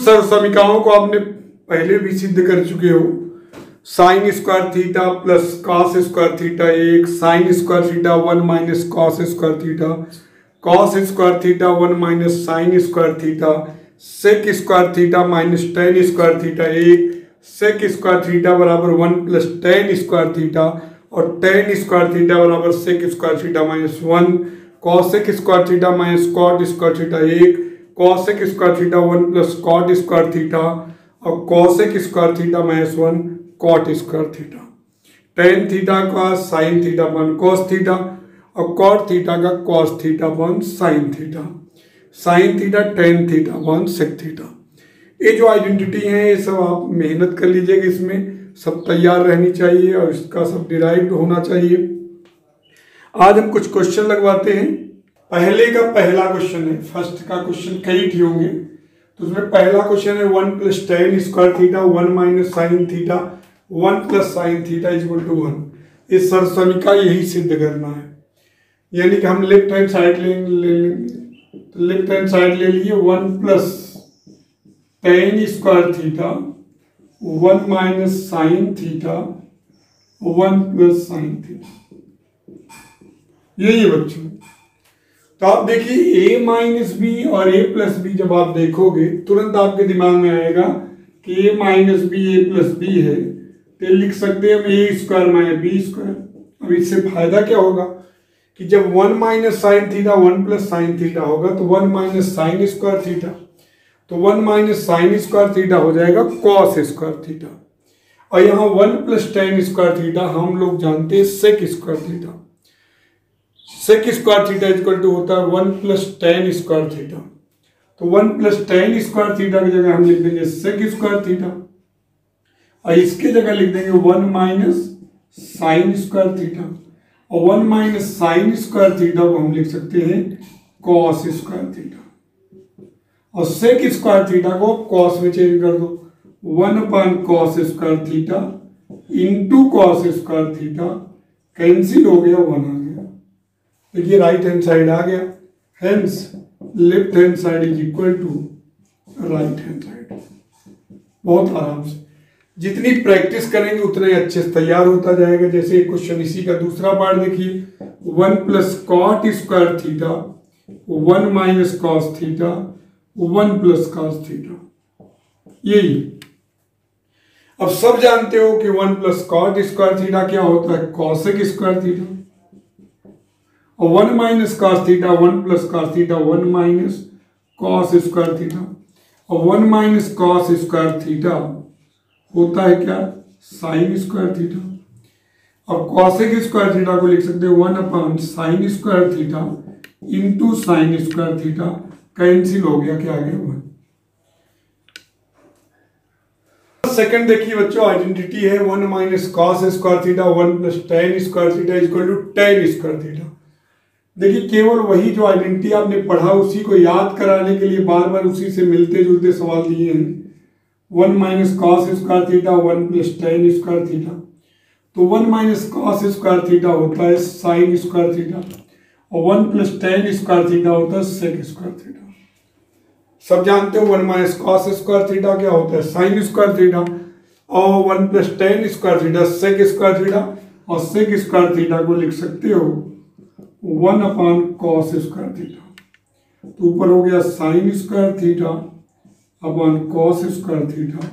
सर्वसमीकरणों को आपने पहले भी सिद्ध कर चुके हो। Sine square theta plus cos square theta एक, sine square theta 1 minus cos square theta, cos square theta 1 minus sine square theta, sec square theta minus tan square theta एक, सेक स्क्वायर थीटा बराबर 1 plus tan square theta और tan square theta बराबर sec square theta minus 1, cosec square theta minus cot square theta एक, cosec square theta 1 plus cot square theta और cosec square theta minus 1 cot square theta. Tan theta का sine theta one cos theta और cot theta का cos theta one sine theta, sine theta tan theta one sec theta. ये जो identity है ये सब आप मेहनत कर लीजिएगा, इसमें सब तैयार रहनी चाहिए और इसका सब डिराइव्ड होना चाहिए। आज हम कुछ क्वेश्चन लगवाते हैं। पहले का पहला क्वेश्चन है, फर्स्ट का क्वेश्चन कई ठी होंगे, तो उसमें पहला क्वेश्चन है 1 plus tan square theta 1 minus sine theta 1 plus sine theta equal to 1। इस सरसमीका यही सिद्ध करना है, यानी कि हम left hand side left hand side ले लिए 1 plus tan square theta 1 minus sine theta 1 plus sine theta, यही बच्चों। तो आप देखिए a माइनस बी और a प्लस बी जब आप देखोगे तुरंत आपके दिमाग में आएगा कि a minus B a plus B है, तो लिख सकते हैं हम a square minus B square. अब इससे फायदा क्या होगा कि जब 1 minus sine theta 1 plus sine theta होगा तो 1 माइनस साइन स्क्वायर थीटा, तो 1 माइनस साइन स्क्वायर थीटा हो जाएगा कॉस स्क्वायर थीटा और यहाँ 1 प्लस टेन स्क्वायर थीटा हम लोग जानते हैं sec square theta. Sec square theta equal to होता है 1 प्लस टेन स्क्वायर थीटा, तो 1 प्लस टेन स्क्वायर थीटा की जगह हम लिख देंगे सेक स्क्वायर थीटा और इसके जगह लिख देंगे 1 माइनस साइन स्क्वायर थीटा और 1 माइनस साइन स्क्वायर थीटा को हम लिख सकते हैं कॉस स्क्वायर थीटा और सेक स्क्वायर थीटा को कॉस में चेंज कर दो, 1 upon cos square theta into cos square theta, cancel हो गया 1 आ गया। देखिए राइट हैंड साइड आ गया, hence left hand side is equal to right hand side. बहुत आराम से जितनी प्रैक्टिस करेंगे उतना ही अच्छे से तैयार होता जाएगा। जैसे क्वेश्चन इसी का दूसरा पार्ट देखिए 1 plus cot square theta 1 minus cos theta 1 plus cos theta, यही। अब सब जानते हो कि 1 प्लस कॉट स्क्वायर थीटा क्या होता है कॉसेक स्क्वायर थीटा और 1 minus cos theta 1 plus cos theta 1 minus cos square theta और 1 माइनस कॉस स्क्वायर थीटा होता है क्या साइन स्क्वायर थीटा और कॉसेक स्क्वायर थीटा को लिख सकते हैं 1 upon sine square theta into sine square theta, cancel हो गया, क्या आ गया 1। सेकंड देखिए बच्चों आइडेंटिटी है 1 minus cos square theta 1 plus tan square theta equal to tan square theta. देखिए केवल वही जो आइडेंटिटी आपने पढ़ा उसी को याद कराने के लिए बार बार उसी से मिलते जुलते सवाल दिए हैं। 1 minus cos square theta 1 plus tan square theta, तो 1 माइनस कॉस स्क्वायर थीटा होता है साइन स्क्वायर थीटा और 1 प्लस टेन स्क्वायर थीटा होता है सेक स्क्वायर थीटा। सब जानते हो 1 माइनस कॉस स्क्वायर थीटा क्या होता है साइन स्क्वायर थीटा और 1 plus tan square theta sec square theta और सेक स्क्वायर थीटा को लिख सकते हो 1 अपॉन कॉस स्क्वायर थीटा, तो ऊपर हो गया sine square theta upon cos square theta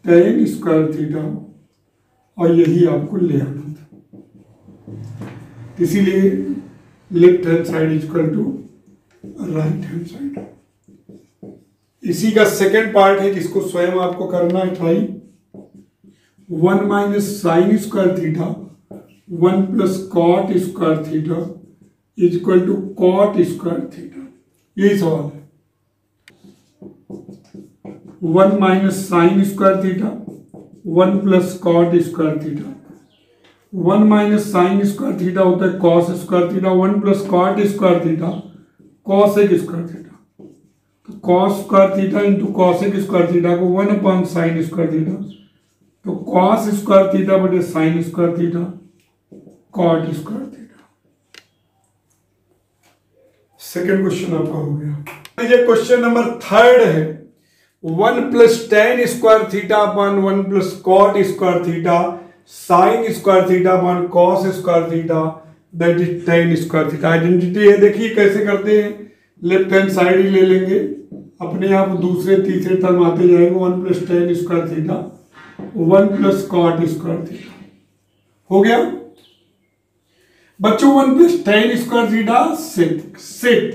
tan square theta और यही आपको ले आना था, इसीलिए left hand side equal to right hand side. इसी का सेकेंड पार्ट है जिसको स्वयं आपको करना है try. 1 minus sine square theta 1 plus cot square theta equal to cot square theta, यही सवाल है। 1 minus sine square theta 1 plus cot square theta, 1 minus sine square theta होता है cos square theta 1 plus cot square theta cosec square theta, तो cos square theta into cosec square theta को 1 upon sine square theta, तो cos square theta बटे sine square theta cot square theta. Second question आपका हो गया। Question number third है 1 plus tan square theta upon 1 plus cot square theta sine square theta upon cos square theta that is tan square theta. Identity है, देखिए कैसे करते हैं, left hand side ही ले लेंगे, अपने आप दूसरे तीसरे टर्म आते जाएंगे। 1 plus tan square theta 1 plus cot square theta हो गया बच्चों। 1 plus tan square theta sec set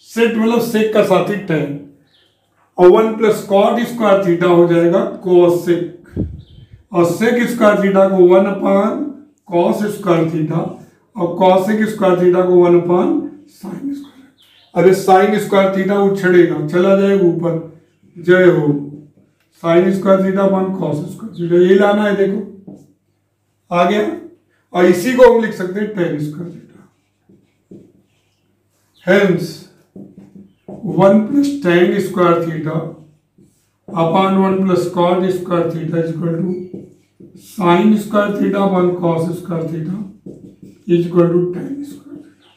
set मतलब सेक का साथी टेन, और 1 प्लस कॉट स्क्वायर थीटा हो जाएगा कोसेक, और सेक स्क्वायर थीटा को 1 अपान कॉस स्क्वायर थीटा और कॉसेक स्क्वायर थीटा को 1 अपान साइन स्क्वायर। अरे साइन स्क्वायर थीटा उछड़ेगा, चला जाएगा ऊपर, जय हो। Sine square theta upon cos square theta, ये लाना है, देखो आ गया। और इसी को हम लिख सकते हैं tan square theta. Hence 1 plus tan square theta upon 1 plus cot square theta is equal to sine square theta upon cos square theta is equal to tan square theta.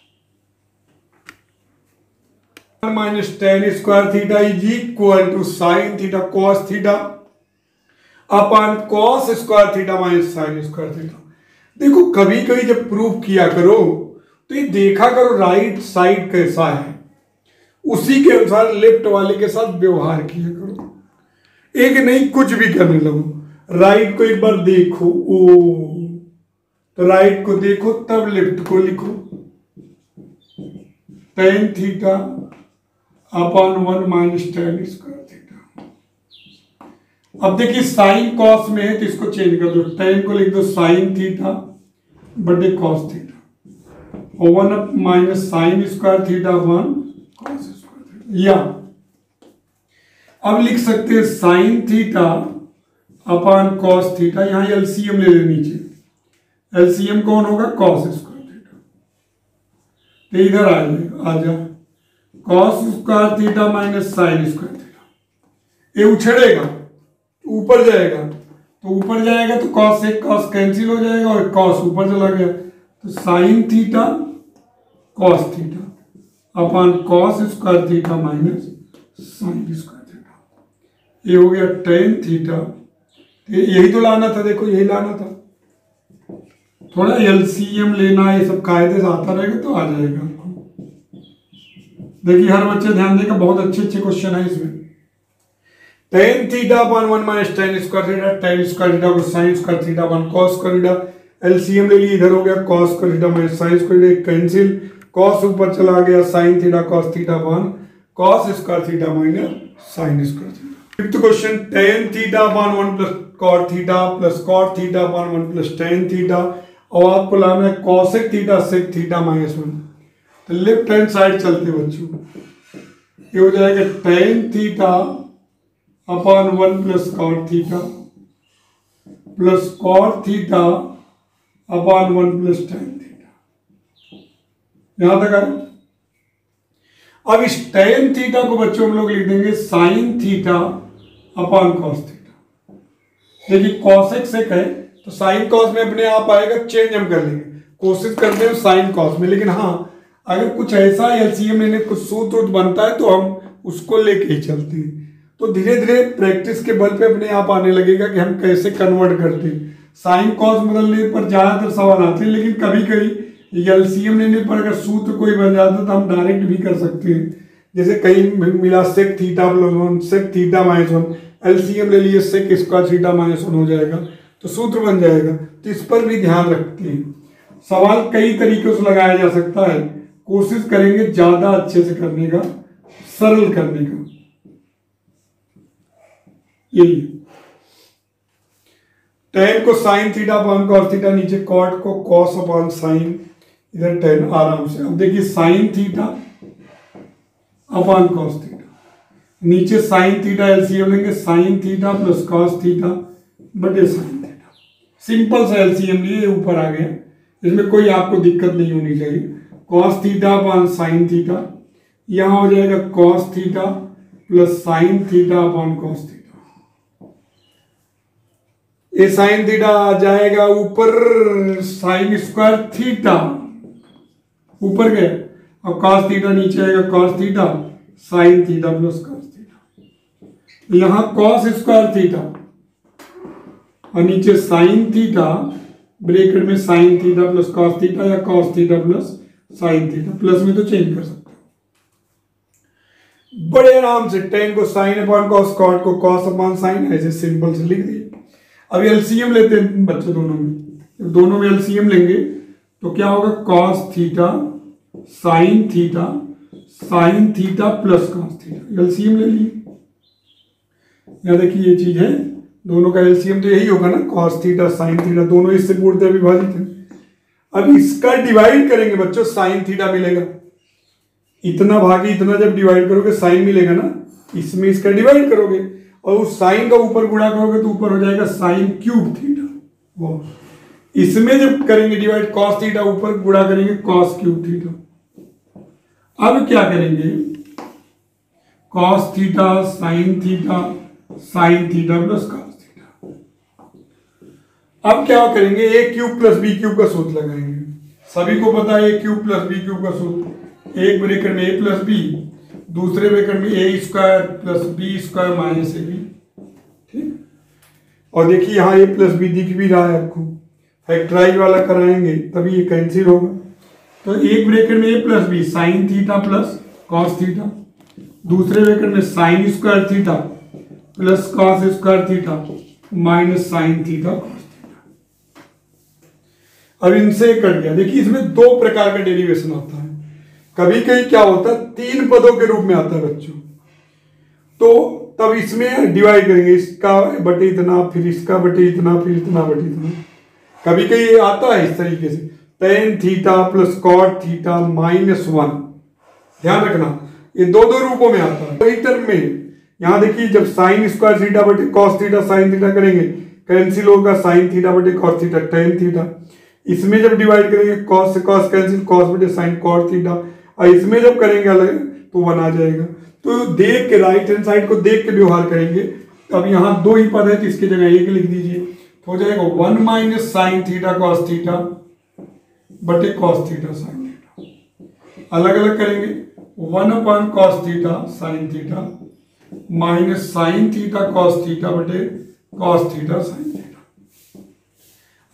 Minus tan square theta is equal to sine theta cos theta upon cos square theta minus sine square theta. देखो कभी कभी जब proof किया करो तो ये देखा करो राइट साइड कैसा है, उसी के अनुसार लेफ्ट वाले के साथ व्यवहार किया करो। एक नहीं कुछ भी करने लगो, राइट को एक बार देखो, ओ तो राइट को देखो तब लेफ्ट को लिखो। Ten theta upon 1 minus tan square theta. अब देखिए साइन कॉस में है तो इसको चेंज कर दो, टेन को लिख दो साइन थीटा बटे कॉस थीटा और 1 minus sine square theta upon cos square theta. या अब लिख सकते हैं sine theta upon cos theta, यहां एलसीएम ले ले नीचे, एलसीएम कौन होगा कॉस स्क्वायर थीटा, तो इधर आ जाएगा, आ जा cos square theta minus sine square theta. ये उछड़ेगा ऊपर जाएगा, तो ऊपर जाएगा तो कॉस से कॉस कैंसिल हो जाएगा और कॉस ऊपर चला गया, तो sign theta cos theta upon cos square theta minus sine square theta. ये हो गया टेन थीटा, यही तो लाना था, देखो यही लाना था। थोड़ा एलसीएम लेना, ये सब कायदे से आता रहेगा तो आ जाएगा आपको। देखिए हर बच्चे ध्यान देगा, बहुत अच्छे अच्छे क्वेश्चन है इसमें। Tan theta upon 1 minus tan square theta, tan square theta को sine square theta upon cos square theta, LCM ले लिए, इधर हो गया cos square theta minus sine square theta cancel, cos ऊपर चला गया, sine theta cos theta upon cos square theta minus sine square theta. Fifth question tan theta upon 1 plus cot theta plus cot theta upon 1 plus tan theta, और आपको लाना है cosec theta sec theta minus 1। तो left hand side चलते बच्चों, ये हो जाएगा tan theta upon 1 plus cot theta plus cot theta upon 1 plus tan theta. यहां तक आया। अब इस टेन थीटा को बच्चों हम लोग लिख देंगे sign theta upon cos theta. देखिए कॉसेक सेक है तो साइन कॉस में अपने आप आएगा, चेंज हम कर लेंगे, कोशिश करते हैं साइन कॉस में, लेकिन हाँ अगर कुछ ऐसा एलसीएम लेने कुछ सूत्र बनता है तो हम उसको लेके ही चलते हैं। तो धीरे धीरे प्रैक्टिस के बल पे अपने आप आने लगेगा कि हम कैसे कन्वर्ट करते हैं। साइन कॉस बदलने पर ज्यादातर सवाल आते हैं, लेकिन कभी कभी एलसीएम लेने पर अगर सूत्र कोई बन जाता है तो हम डायरेक्ट भी कर सकते हैं। जैसे कहीं मिला sec theta plus 1 sec theta minus 1, LCM ले लिए सेक स्क्वायर थीटा माइनस 1 हो जाएगा, तो सूत्र बन जाएगा। तो इस पर भी ध्यान रखते हैं। सवाल कई तरीकों से लगाया जा सकता है, कोशिश करेंगे ज्यादा अच्छे से करने का, सरल करने का। यही टेन को sign theta upon cos theta, नीचे कॉट को कॉस अपॉन साइन, इधर टेन आराम से। अब देखिए sign theta upon cos theta, नीचे साइन थीटा एलसीएम लेंगे, sign theta plus cos theta बटे साइन थीटा। सिंपल सा एलसीएम लिए, ऊपर आ गया, इसमें कोई आपको दिक्कत नहीं होनी चाहिए। Cos theta upon sine theta, यहां हो जाएगा cos theta plus sine theta upon cos theta. ये साइन थीटा आ जाएगा ऊपर, साइन स्क्वायर थीटा ऊपर गया, और कॉस थीटा नीचे आएगा, cos theta sine theta plus cos theta. यहां कॉस स्क्वायर थीटा और नीचे साइन थीटा, ब्रैकेट में sine theta plus cos theta या cos theta plus sine theta, plus में तो चेंज कर सकते हो बड़े आराम से। tan को साइन अपॉन कॉस, कॉट को कॉस अपॉन साइन, ऐसे सिंपल से लिख दिए। अब एलसीएम लेते हैं बच्चों दोनों में, जब दोनों में एलसीएम लेंगे तो क्या होगा, cos theta sine theta plus cos theta, LCM ले लिए। यहां देखिए ये चीज है, दोनों का एलसीएम तो यही होगा ना, कॉस थीटा साइन थीटा, दोनों इससे पूर्णतः विभाजित है। अब इसका डिवाइड करेंगे बच्चों, साइन थीटा मिलेगा, इतना भागी इतना जब डिवाइड करोगे साइन मिलेगा ना, इसमें इसका डिवाइड करोगे और उस साइन का ऊपर गुणा करोगे तो ऊपर हो जाएगा साइन क्यूब थीटा। वो इसमें जब करेंगे डिवाइड, कॉस थीटा ऊपर गुणा करेंगे कॉस क्यूब थीटा। अब क्या करेंगे, cos theta sine theta plus cos theta. अब क्या करेंगे, A cube plus B cube का सूत्र लगाएंगे। सभी को पता है A cube plus B cube का सूत्र, एक ब्रैकेट में ए प्लस बी, दूसरे ब्रैकेट में A square plus B square minus A B. ठीक, और देखिए यहाँ ए प्लस बी दिख भी रहा है आपको, फैक्टराइज वाला कराएंगे तभी ये कैंसिल होगा। तो एक ब्रैकेट में A plus B sine theta plus cos theta, दूसरे ब्रैकेट में sine square theta plus cos square theta minus sine theta cos theta. अब इनसे कट गया। देखिए इसमें दो प्रकार का डेरिवेशन आता है, कभी कभी क्या होता है तीन पदों के रूप में आता है बच्चों, तो तब इसमें डिवाइड करेंगे, इसका बटे इतना फिर इसका बटे इतना फिर इतना बटे इतना। कभी कभी आता है इस तरीके से, tan theta plus cot theta minus 1। ध्यान रखना ये दो दो रूपों में आता है। वही टर्म में यहां देखिए जब साइन स्क्वायर थीटा बटे कॉस थीटा साइन थीटा करेंगे कैंसिल होगा, साइन थीटा बटे कॉस थीटा tan थीटा। इसमें जब डिवाइड करेंगे कॉस से कॉस कैंसिल, कॉस बटे साइन कॉट थीटा, और इसमें जब करेंगे अलग तो 1 आ जाएगा। तो देख के राइट हैंड साइड को देख के व्यवहार करेंगे। अब यहाँ दो ही पद है तो इसकी जगह एक लिख दीजिए, तो हो जाएगा 1 minus sine theta cos theta बटे कॉस थीटा साइन थीटा। अलग अलग करेंगे, 1 upon cos theta sine theta minus sine theta cos theta बटे कॉस थीटा साइन थीटा।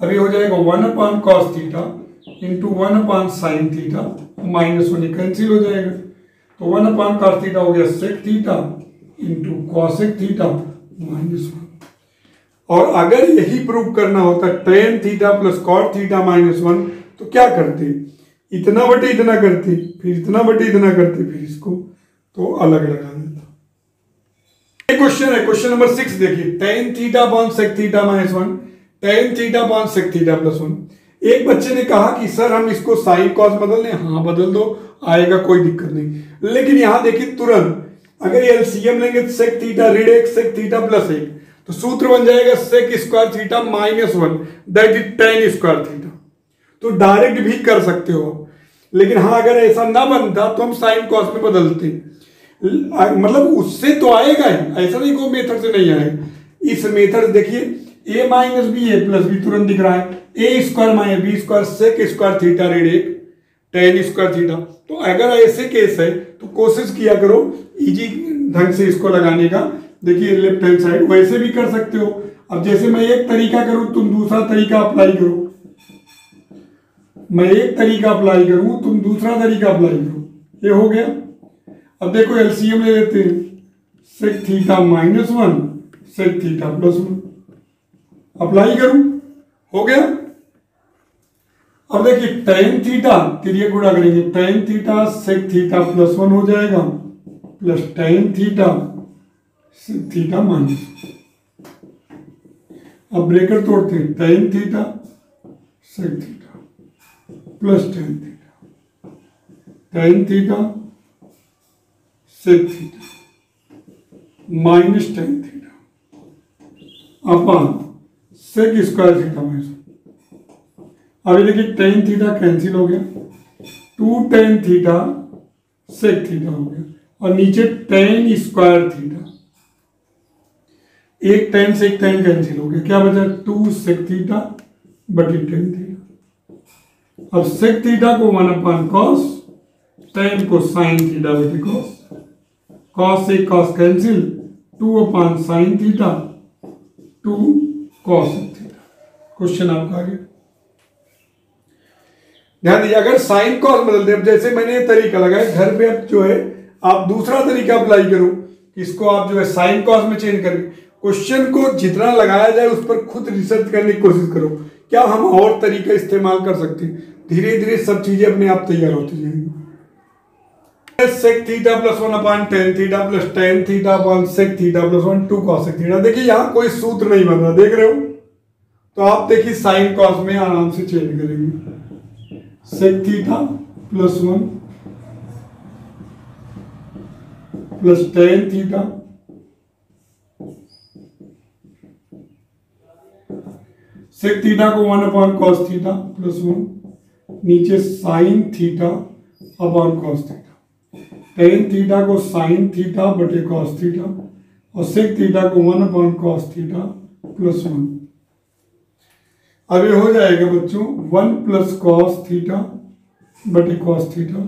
अभी हो जाएगा 1 upon cos theta into 1 upon sine theta minus 1 cancel हो जाएगा। तो 1 अपॉन कॉस थीटा हो गया sec theta into cosec theta minus 1। और अगर यही प्रूव करना होता tan theta plus cot theta minus 1 तो क्या करते, इतना बटे इतना करते, फिर इतना बटे इतना करते, फिर इसको तो अलग लगा देता। एक क्वेश्चन है, क्वेश्चन नंबर 6 देखिए, tan theta upon sec theta minus 1 tan theta upon sec theta plus 1। एक बच्चे ने कहा कि सर हम इसको साइन कॉस बदल लें, हाँ बदल दो, आएगा कोई दिक्कत नहीं। लेकिन यहां देखिए तुरंत अगर एलसीएम लेंगे सेक थीटा ऋण 1 सेक थीटा प्लस 1 तो सूत्र बन जाएगा sec square theta minus 1 that is tan square theta. तो डायरेक्ट भी कर सकते हो आप, लेकिन हाँ अगर ऐसा ना बनता तो हम साइन कॉस में बदलते, मतलब उससे तो आएगा ही, ऐसा नहीं कोई मेथड से नहीं आएगा। इस मेथड देखिए a minus B A plus B तुरंत दिख रहा है, A square minus B square sec square theta ऋण 1 tan स्क्वायर थीटा। तो अगर ऐसे केस है तो कोशिश किया करो इजी ढंग से इसको लगाने का। देखिए लेफ्ट हैंड साइड वैसे भी कर सकते हो। अब जैसे मैं एक तरीका करूं तुम दूसरा तरीका अप्लाई करो, मैं एक तरीका अप्लाई करूं तुम दूसरा तरीका अप्लाई करो, ये हो गया। अब देखो एलसीएम ले लेते हैं, sec theta minus 1 sec theta plus 1 apply करूं, हो गया। अब देखिए tan थीटा तिरिया गुणा करेंगे, tan theta sec theta plus 1 हो जाएगा plus tan theta sec theta minus. अब ब्रेकेट तोड़ते हैं, tan theta sec theta plus tan theta, tan theta sec theta minus tan theta upon sec square theta minus. अभी देखिए tan theta cancel हो गया, 2 tan theta sec theta हो गया और नीचे tan स्क्वायर थीटा, एक tan से एक tan कैंसिल हो गया, क्या बचा 2 सेक थीटा बटी tan थीटा। अब सेक थीटा को 1 अपॉन कॉस, tan को साइन थीटा बटी कॉस, कॉस से cos cancel, 2/sin theta 2 cos theta. Question आपका आगे ध्यान दीजिए, अगर साइन कॉस बदल दे, जैसे मैंने ये तरीका लगाया घर पे, अब जो है आप दूसरा तरीका अप्लाई करो, इसको आप जो है साइन कॉस में चेंज करके क्वेश्चन को जितना लगाया जाए उस पर खुद रिसर्च करने की कोशिश करो, क्या हम और तरीका इस्तेमाल कर सकते हैं। धीरे धीरे सब चीजें अपने आप तैयार होती जाएंगी। sec theta plus 1/tan theta plus tan theta upon sec theta plus 1 2 cos theta. देखिए यहाँ कोई सूत्र नहीं बन रहा, देख रहे हो, तो आप देखिए साइन कॉस में आराम से चेंज करेंगे। sec theta plus 1 plus tan theta sec theta को 1/cos थीटा प्लस 1 नीचे sin theta upon cos theta, tan theta को sin थीटा बटे cos थीटा और sec थीटा को 1/cos थीटा प्लस 1। अब ये हो जाएगा बच्चों 1 प्लस cos थीटा बटे cos थीटा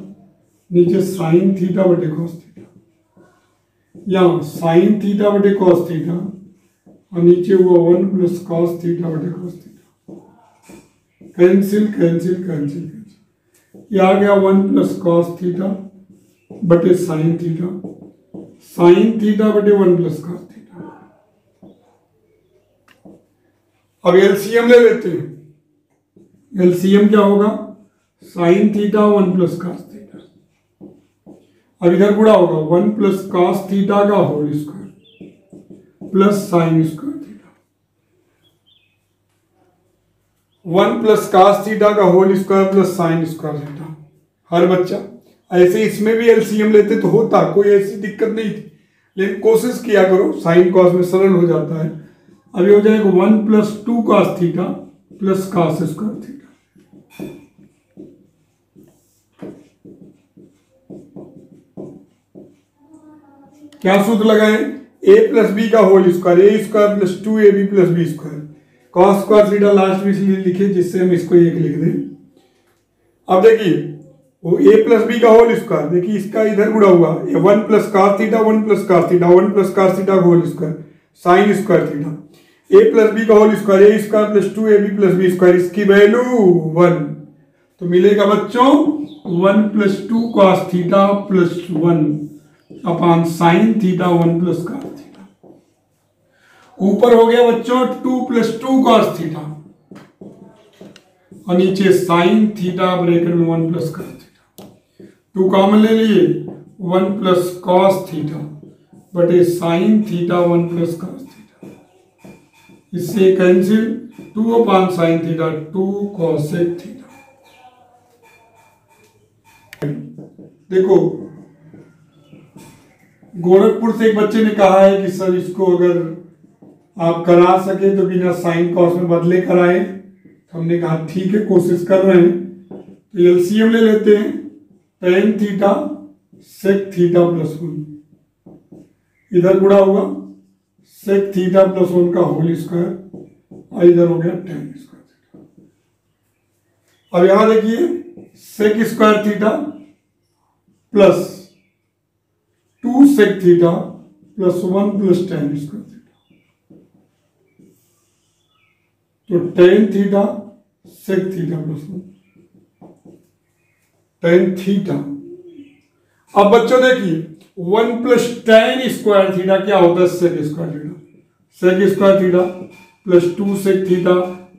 नीचे sin थीटा बटे cos थीटा, यहाँ sin थीटा बटे cos थीटा और नीचे वो 1 प्लस cos थीटा बटे cos theta. Cancel cancel cancel cancel, ये आ गया 1 प्लस cos थीटा बटे sin थीटा, sin थीटा बटे 1 प्लस cos थीटा। अब एलसीएम ले लेते हैं। एलसीएम क्या होगा, sin theta 1 plus cos theta. अब इधर गुणा होगा 1 प्लस cos थीटा का whole square plus sin square theta, 1 plus cos theta का whole square plus sin square theta. हर बच्चा ऐसे इसमें भी एलसीएम लेते तो होता, कोई ऐसी दिक्कत नहीं थी, लेकिन कोशिश किया करो, साइन कॉस में सरल हो जाता है। अभी हो जाएगा 1 plus 2 cos theta plus cos square theta. क्या सूत्र लगाए, a प्लस बी का whole square, A square plus 2ab plus B square, cos square theta last में इसलिए लिखे जिससे हम इसको एक लिख दें। अब देखिए वो a प्लस बी का होल स्क्वायर, देखिए इसका इधर गुणा हुआ 1 plus cos theta 1 plus cos theta 1 plus cos theta का whole square sin square theta, a plus B का whole square A square plus 2ab plus B square, इसकी value 1, तो मिलेगा बच्चों 1 plus 2 cos theta plus 1 upon sin theta 1 plus cos theta. ऊपर हो गया बच्चों 2 प्लस 2 cos थीटा और नीचे sin थीटा ब्रैकेट में 1 प्लस cos थीटा। 2 कॉमन ले लिए 1 प्लस cos थीटा बटे sin theta 1 plus cos theta, इससे cancel 2/sin theta 2 cosec theta. देखो गोरखपुर से एक बच्चे ने कहा है कि सर इसको अगर आप करा सके तो बिना साइन कॉस में बदले कराए, तो हमने कहा ठीक है कोशिश कर रहे हैं। तो एलसीएम ले लेते हैं, tan theta sec theta plus 1 इधर गुणा हुआ sec थीटा प्लस 1 का होल स्क्वायर और इधर हो गया tan स्क्वायर थीटा। अब यहां देखिए sec square theta plus 2 sec theta plus 1 plus tan square theta, तो tan theta sec theta plus 1 tan theta. अब बच्चों देखिए 1 प्लस tan स्क्वायर थीटा क्या होता है, sec square theta, sec square theta plus 2 sec theta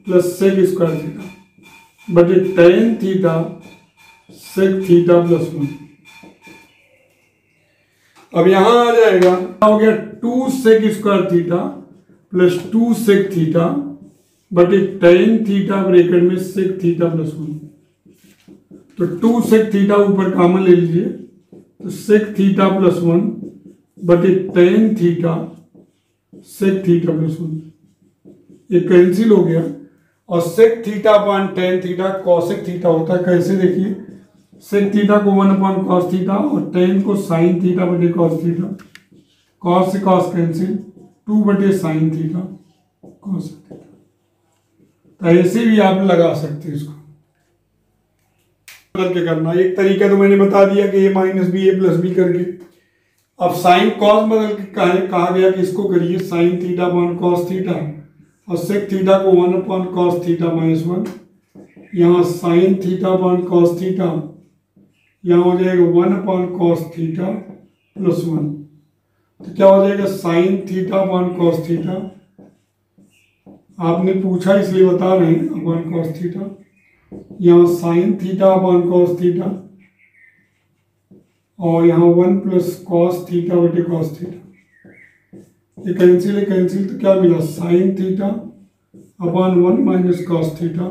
plus sec square theta बटे tan theta sec theta plus 1। अब यहां आ जाएगा हो गया 2 sec square theta plus 2 sec theta बटे tan थीटा ब्रैकेट में sec थीटा प्लस 1। तो 2 sec थीटा ऊपर कॉमन ले लीजिए, तो sec थीटा प्लस 1 बटे tan theta sec theta plus 1, ये कैंसिल हो गया और sec theta upon tan theta cosec theta होता है। कैसे देखिए, sec थीटा को 1/cos थीटा और tan को sin थीटा बटे cos थीटा, cos से cos कैंसिल 2 बटे sin थीटा cos थीटा। तो ऐसे भी आप लगा सकते हैं इसको बदल के करना। एक तरीका तो मैंने बता दिया कि a minus B A plus B करके, अब साइन कॉस बदल के कहा गया कि इसको करिए sign theta upon cos theta, और सेक थीटा को 1 अपॉन कॉस थीटा -1, यहाँ sign theta upon cos theta, यहाँ हो जाएगा 1 अपॉन कॉस थीटा +1। तो क्या हो जाएगा sign theta upon cos theta, आपने पूछा इसलिए बता रहे हैं, अपॉन कॉस थीटा, यहाँ sign theta upon cos theta, और यहाँ 1 प्लस कॉस थीटा बटे कॉस थीटा। ये कैंसिल है, कैंसिल तो क्या मिला sign theta upon 1 minus cos theta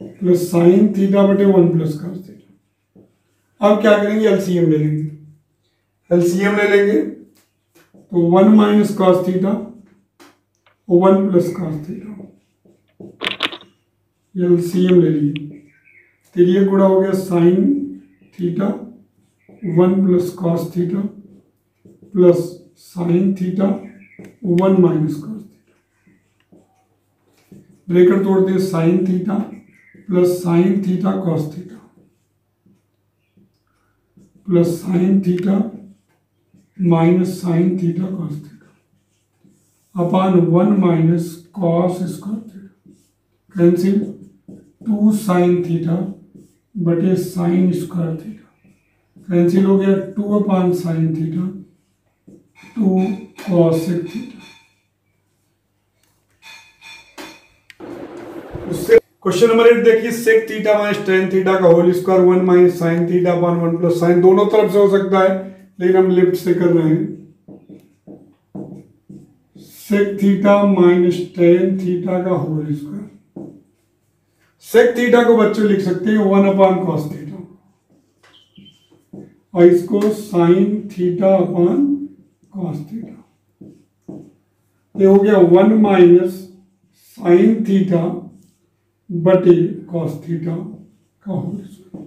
plus sine theta बटे 1 प्लस कॉस थीटा। अब क्या करेंगे, एलसीएम ले लेंगे, एलसीएम ले लेंगे तो 1 माइनस कॉस थीटा और 1 प्लस कॉस थीटा, एलसीएम ले लिए, तो ये गुणा हो गया sine theta 1 plus cos theta plus sine theta 1 minus cos theta. Bracket तोड़ते हैं, sine theta plus sine theta cos theta plus sine theta minus sine theta cos theta upon 1 minus cos square theta, cancel 2 sine theta बटे sine square theta, cancel हो गया 2 upon sine theta 2 cos theta. उससे question number 8 देखिए, sec theta minus tan theta का whole square 1 minus sine theta upon 1 plus sine, दोनों तरफ से हो सकता है लेकिन हम लेफ्ट से कर रहे हैं। Sec theta minus tan theta का होल स्क्वायर, सेक थीटा को बच्चों लिख सकते हैं 1 अपॉन कॉस थीटा, और इसको sign theta upon cos theta, ये हो गया 1 माइनस साइन थीटा बटे कॉस थीटा का होल स्क्वायर।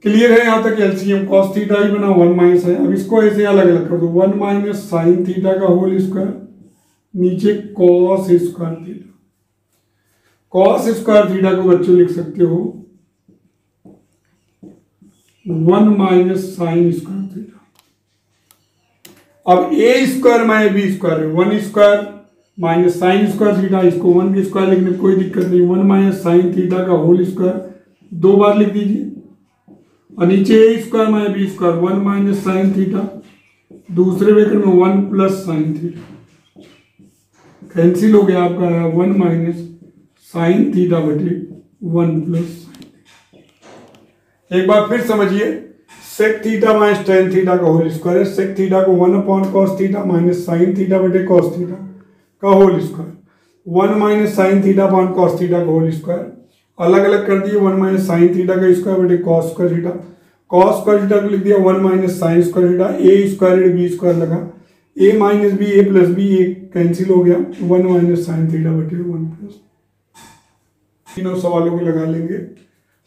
क्लियर है यहां तक, एलसीएम कॉस थीटा ही बना 1 माइनस है। अब इसको ऐसे अलग अलग कर दो, 1 माइनस साइन थीटा का होल स्क्वायर, नीचे cos square theta, cos square theta को बच्चों लिख सकते हो 1 माइनस साइन स्क्वायर थीटा। अब ए स्क्वायर माइनस बी स्क्वायर है, 1 square minus sine square theta, इसको 1 की स्क्वायर लिखने में कोई दिक्कत नहीं, 1 माइनस साइन थीटा का होल स्क्वायर 2 बार लिख दीजिए, और नीचे A square minus B square 1 minus sine theta, दूसरे ब्रैकेट में 1 प्लस साइन थीटा, कैंसिल हो गया आपका 1 माइनस साइन थीटा बटे 1 प्लस साइन थीटा। एक बार फिर समझिए, sec theta minus tan theta का होल स्क्वायर है, सेक थीटा को 1 upon cos theta minus sine theta बटे कॉस थीटा का whole square, 1 minus sine theta upon cos theta का होल स्क्वायर, अलग अलग कर दिए 1 माइनस साइन थीटा का स्क्वायर बटे cos square theta, cos square theta को लिख दिया 1 minus sine square theta, A square B square लगा, ए minus B A plus B A cancel हो गया, 1 माइनस साइन थीटा बटे 1 प्लस। तीनों सवालों को लगा लेंगे,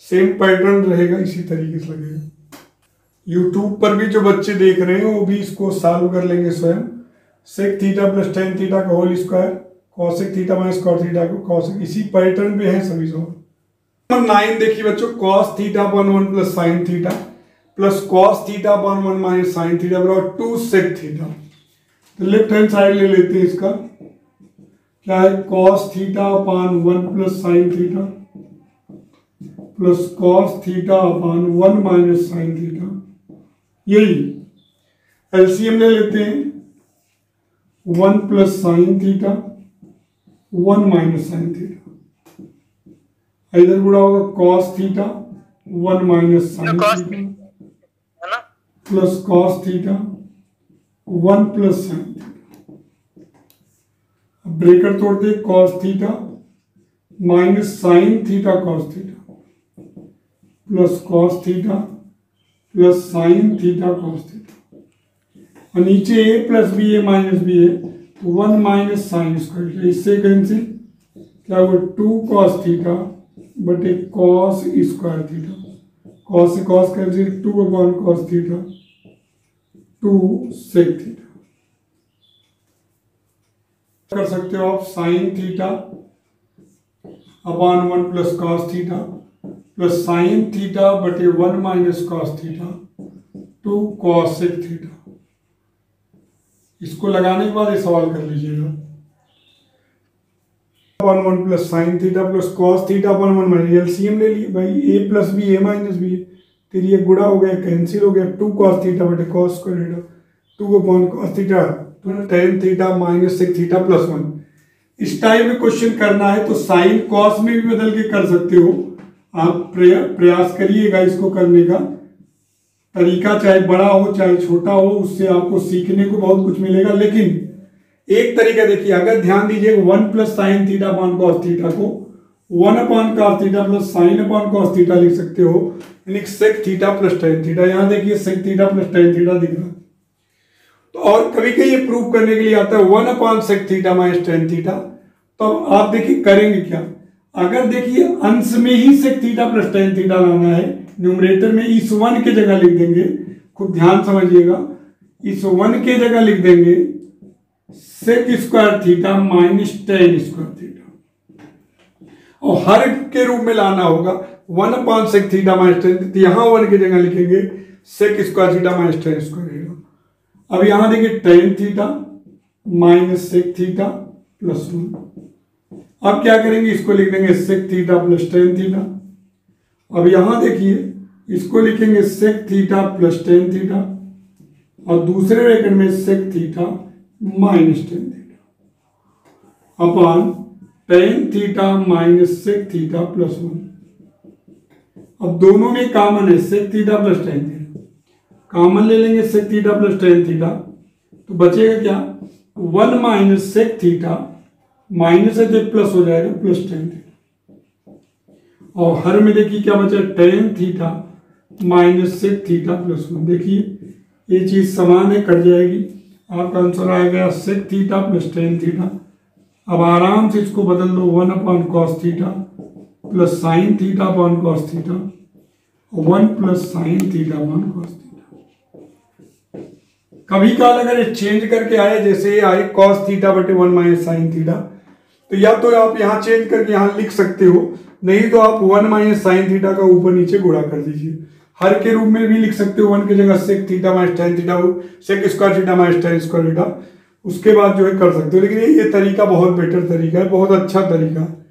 सेम पैटर्न रहेगा, इसी तरीके से लगेगा। यूट्यूब पर भी जो बच्चे देख रहे हैं वो भी इसको सॉल्व कर लेंगे स्वयं। Sec theta plus tan theta का whole square, cosec theta minus cot theta को कॉसेक, इसी पैटर्न पे है सभी सवाल। नंबर 9 देखिए बच्चों, cos theta upon 1 plus sine theta plus cos theta upon 1 minus sine theta बराबर 2 सेक थीटा। तो लेफ्ट हैंड साइड ले लेते हैं, इसका क्या है, cos theta upon 1 plus sine theta plus cos theta upon 1 minus sine theta, यही LCM ले लेते हैं, 1 plus sine theta 1 minus sine theta, इधर गुणा होगा cos theta 1 minus sine theta plus cos theta 1 plus sine theta. अब bracket तोड़ते हैं, cos theta minus sine theta cos theta plus cos theta plus sine theta cos theta, और नीचे ए plus B A minus B ए, तो 1 minus sine square, इससे cancel क्या हुआ 2 cos theta बटे कॉस स्क्वायर थीटा, कॉस से cos cancel 2 upon cos theta 2 sec theta. कर सकते हो आप sine theta upon 1 plus cos theta plus sine theta बटे 1 minus cos theta 2 cos sec theta. इसको लगाने के बाद ये सवाल कर लीजिएगा। 1 plus sine theta plus cos theta upon 1 LCM ले लिए भाई, A plus B A minus B, फिर ये गुणा हो गया कैंसिल हो गया, 2 cos थीटा बटे cos square theta, 2 upon cos theta tan theta minus sec theta plus 1। इस टाइप में क्वेश्चन करना है तो साइन कॉस में भी बदल के कर सकते हो आप। प्रयास करिएगा इसको करने का। तरीका चाहे बड़ा हो चाहे छोटा हो, उससे आपको सीखने को बहुत कुछ मिलेगा। लेकिन एक तरीका देखिए, अगर ध्यान दीजिए 1 plus sine theta upon cos theta को 1 upon cos theta plus sine upon cos theta लिख सकते हो, यानी sec theta plus tan theta. यहां देखिए sec theta plus tan theta दिख रहा है। तो और कभी कभी ये प्रूव करने के लिए आता है 1 upon sec theta minus tan theta. तो आप देखिए करेंगे क्या, अगर देखिए अंश में ही sec theta plus tan theta लाना है, न्यूमरेटर में इस 1 के जगह लिख देंगे, खूब ध्यान समझिएगा, इस 1 के जगह लिख देंगे sec square theta minus tan square theta, और हर के रूप में लाना होगा 1 upon sec theta minus tan. तो यहां 1 की जगह लिखेंगे sec square theta minus tan square theta. अब यहां देखिए tan theta minus sec theta plus 1। अब क्या करेंगे, इसको लिख देंगे sec theta plus tan theta. अब यहां देखिए इसको लिखेंगे sec theta plus tan theta, और दूसरे ब्रैकेट में sec theta minus tan theta upon tan theta minus sec theta plus 1। अब दोनों में कॉमन है sec theta plus tan theta, common ले लेंगे sec theta plus tan theta, तो बचेगा क्या 1 माइनस सेक थीटा, माइनस है तो प्लस हो जाएगा प्लस टेन थीटा, और हर में देखिए क्या बचा tan theta minus sec theta plus 1। देखिए ये चीज समान है, कट जाएगी, आपका आंसर आ गया sec theta plus tan theta. अब आराम से इसको बदल दो 1 upon cos theta plus sine theta upon cos theta, 1 plus sine theta upon cos theta. कभी काल अगर ये चेंज करके आए, जैसे ये आए कॉस थीटा बटे 1 माइनस साइन थीटा, तो या तो आप यहाँ चेंज करके यहाँ लिख सकते हो, नहीं तो आप 1 माइनस साइन थीटा का ऊपर नीचे गुणा कर दीजिए। हर के रूप में भी लिख सकते हो, 1 की जगह sec theta minus tan theta, sec square theta minus tan square theta, उसके बाद जो है कर सकते हो। लेकिन ये तरीका बहुत बेटर तरीका है, बहुत अच्छा तरीका है।